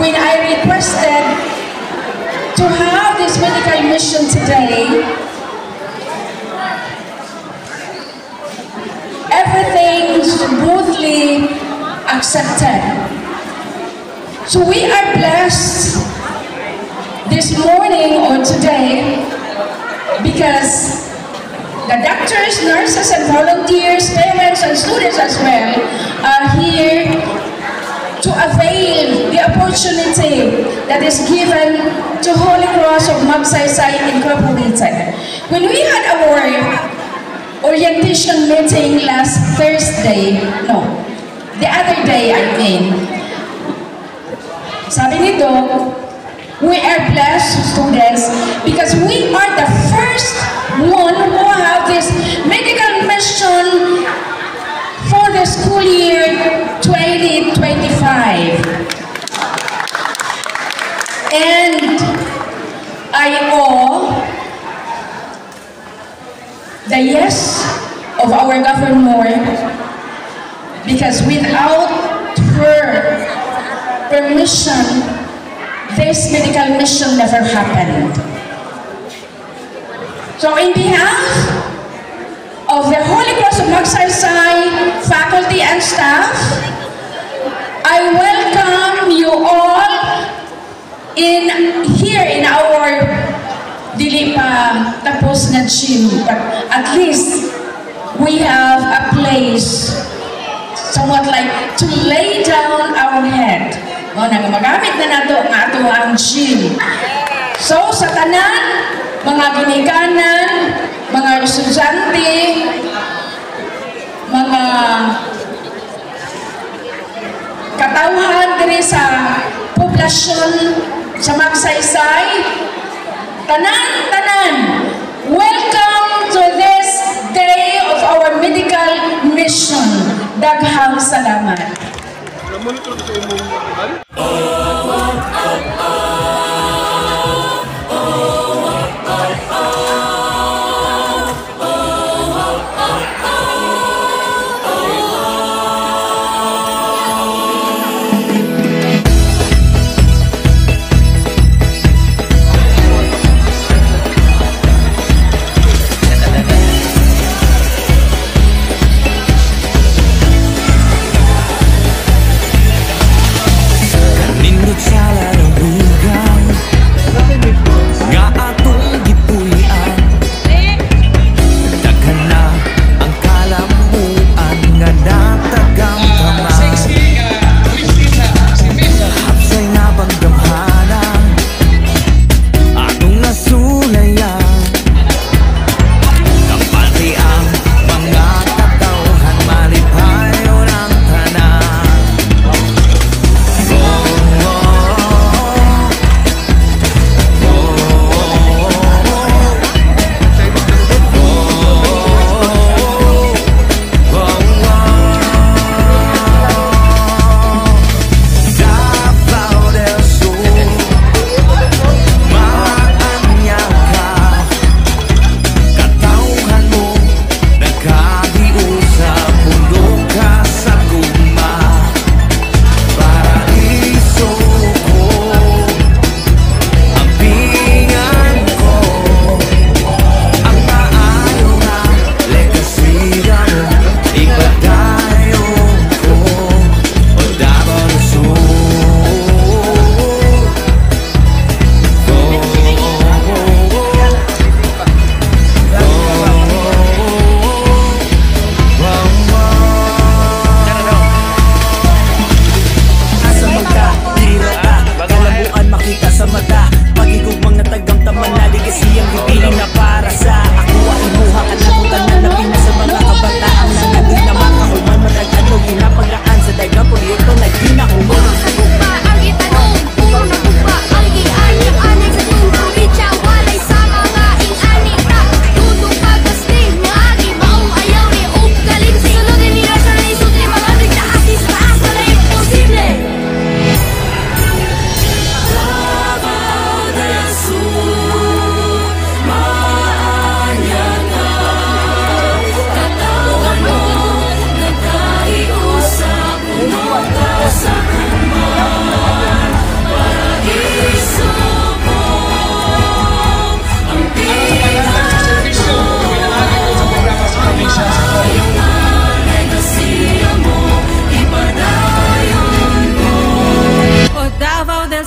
when I requested to have this medical mission today, everything smoothly accepted. So we are blessed this morning or today because the doctors, nurses, and volunteers, parents, and students as well are here to avail the opportunity that is given to Holy Cross of Magsaysay Incorporated. When we had our orientation meeting last Thursday, the other day I mean, sabi nito, we are blessed students because we are the first one who have this medical mission for the school year 2025. And I owe the yes of our governor because without her permission, this medical mission never happened. So in behalf of the Holy Cross of Magsaysay faculty and staff, I welcome you all here in our dili pa tapos na gym, but at least we have a place somewhat like to lay down our head. Magamit na nato ang ato ang gym. So sa tanan, mga ginikanan, mga estudyante, mga katawhan diri sa poblasyon sa Magsaysay, tanan, welcome to this day of our medical mission. Daghang salamat.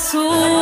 soul.